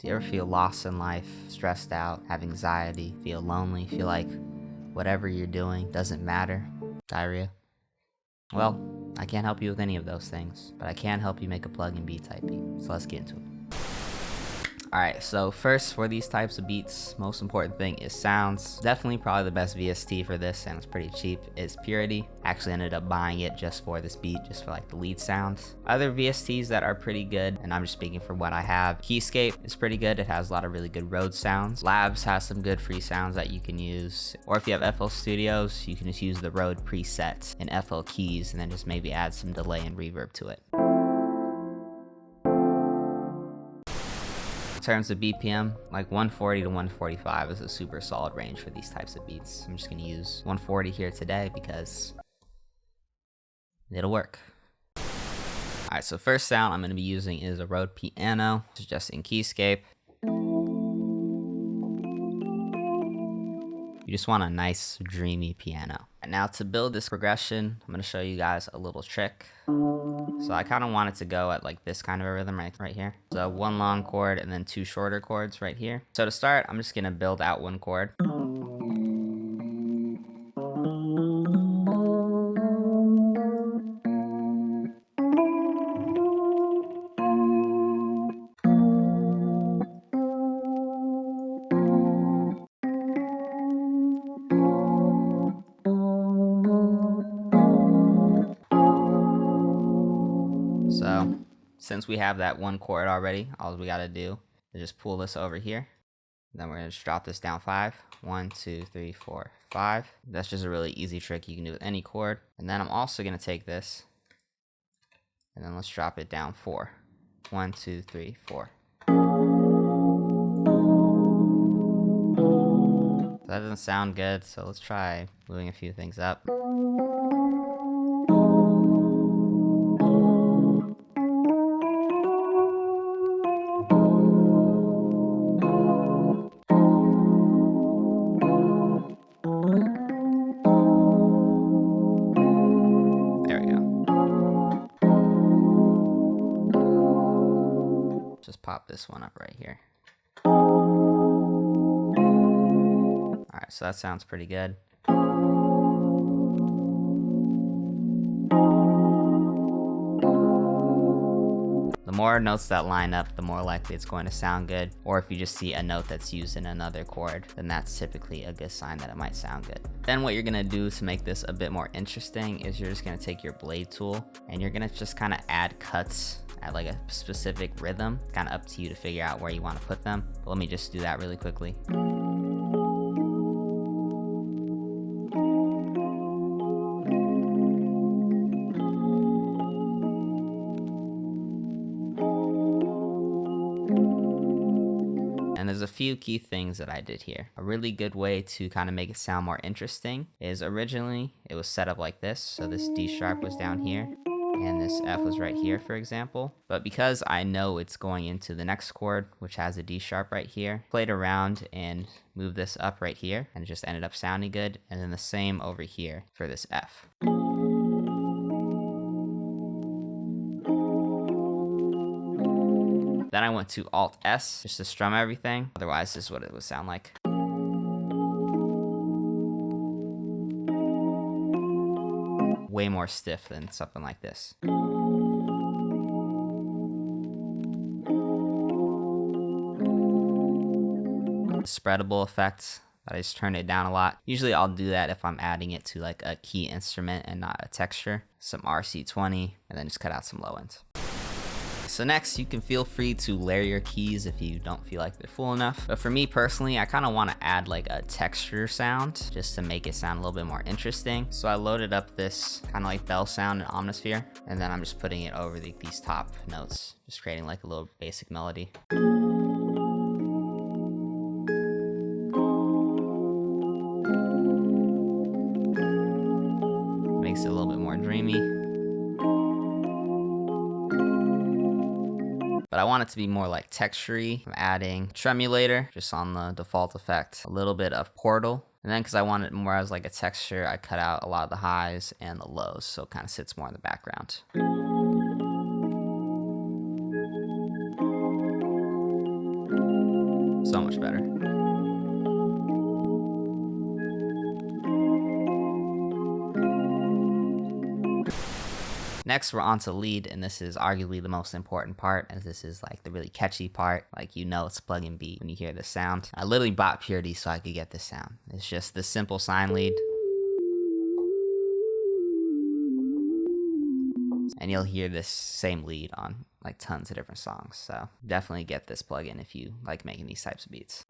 Do you ever feel lost in life, stressed out, have anxiety, feel lonely, feel like whatever you're doing doesn't matter? Diarrhea? Well, I can't help you with any of those things, but I can help you make a Pluggnb type beat. So let's get into it. Alright, so first for these types of beats, most important thing is sounds. Definitely probably the best VST for this, and it's pretty cheap, is Purity. Actually ended up buying it just for this beat, just for like the lead sounds. Other VSTs that are pretty good, and I'm just speaking for what I have. Keyscape is pretty good, it has a lot of really good Rhodes sounds. Labs has some good free sounds that you can use. Or if you have FL Studios, you can just use the Rhodes preset in FL keys and then just maybe add some delay and reverb to it. In terms of BPM, like 140 to 145 is a super solid range for these types of beats. I'm just gonna use 140 here today because it'll work. Alright, so first sound I'm gonna be using is a Rhodes piano, which is just in Keyscape. You just want a nice, dreamy piano. And now to build this progression, I'm gonna show you guys a little trick. So I kind of want it to go at like this kind of a rhythm right here. So one long chord and then two shorter chords right here. So to start, I'm just gonna build out one chord. So since we have that one chord already, all we gotta do is just pull this over here. Then we're gonna just drop this down 5. 1, 2, 3, 4, 5. That's just a really easy trick you can do with any chord. And then I'm also gonna take this and then let's drop it down 4. 1, 2, 3, 4. That doesn't sound good, so let's try moving a few things up. There we go. Just pop this one up right here. Alright, so that sounds pretty good. The more notes that line up, the more likely it's going to sound good. Or if you just see a note that's used in another chord, then that's typically a good sign that it might sound good. Then what you're gonna do to make this a bit more interesting is you're just gonna take your blade tool and you're gonna just kind of add cuts at like a specific rhythm. Kind of up to you to figure out where you want to put them. But let me just do that really quickly. And there's a few key things that I did here. A really good way to kind of make it sound more interesting is originally it was set up like this. So this D sharp was down here and this F was right here, for example. But because I know it's going into the next chord, which has a D sharp right here, played around and moved this up right here and it just ended up sounding good. And then the same over here for this F. Then I went to Alt S just to strum everything. Otherwise, this is what it would sound like. Way more stiff than something like this. Spreadable effect. I just turned it down a lot. Usually I'll do that if I'm adding it to like a key instrument and not a texture. Some RC20 and then just cut out some low ends. So next, you can feel free to layer your keys if you don't feel like they're full enough. But for me personally, I kind of want to add like a texture sound just to make it sound a little bit more interesting. So I loaded up this kind of like bell sound in Omnisphere, and then I'm just putting it over these top notes, just creating like a little basic melody. Makes it a little bit more dreamy. But I want it to be more like textury. I'm adding tremulator just on the default effect, a little bit of portal. And then because I want it more as like a texture, I cut out a lot of the highs and the lows, so it kind of sits more in the background. So much better. Next, we're on to lead, and this is arguably the most important part, as this is like the really catchy part. Like, you know it's Pluggnb when you hear this sound. I literally bought Purity so I could get this sound. It's just the simple sine lead. And you'll hear this same lead on like tons of different songs. So definitely get this plugin if you like making these types of beats.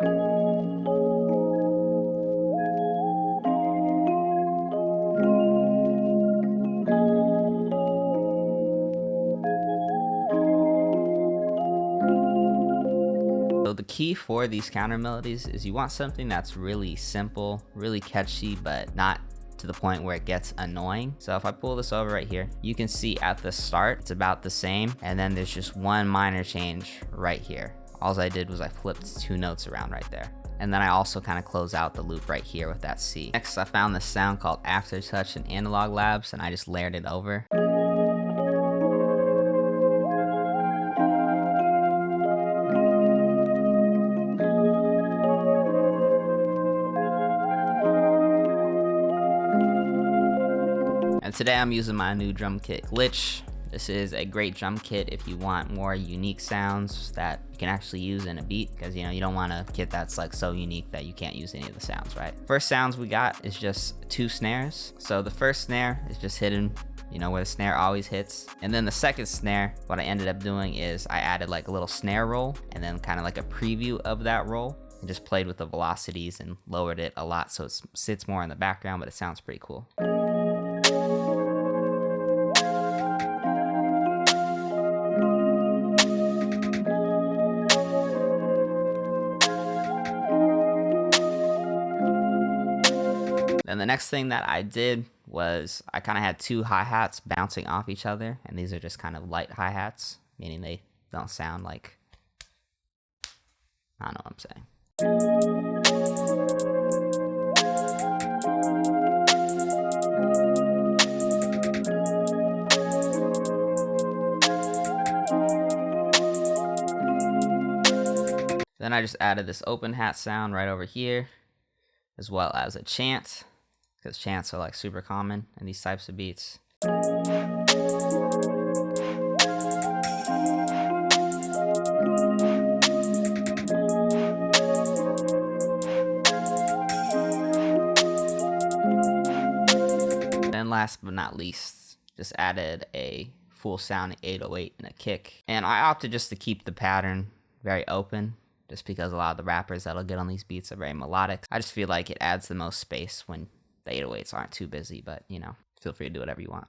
So the key for these counter melodies is you want something that's really simple, really catchy, but not to the point where it gets annoying. So if I pull this over right here, you can see at the start, it's about the same. And then there's just one minor change right here. All I did was I flipped 2 notes around right there. And then I also kind of close out the loop right here with that C. Next, I found this sound called Aftertouch in Analog Labs, and I just layered it over. And today I'm using my new drum kit, Glitch. This is a great drum kit if you want more unique sounds that you can actually use in a beat, because you don't want a kit that's like so unique that you can't use any of the sounds, right? First sounds we got is just 2 snares. So the first snare is just hidden, where the snare always hits. And then the second snare, what I ended up doing is I added like a little snare roll and then kind of like a preview of that roll, and just played with the velocities and lowered it a lot so it sits more in the background, but it sounds pretty cool. And the next thing that I did was I kind of had 2 hi-hats bouncing off each other, and these are just kind of light hi-hats, meaning they don't sound like, I don't know what I'm saying. Then I just added this open hat sound right over here, as well as a chant, because chants are like super common in these types of beats. Then last but not least, just added a full sound 808 and a kick. And I opted just to keep the pattern very open, just because a lot of the rappers that'll get on these beats are very melodic. I just feel like it adds the most space when the 808s aren't too busy, but feel free to do whatever you want.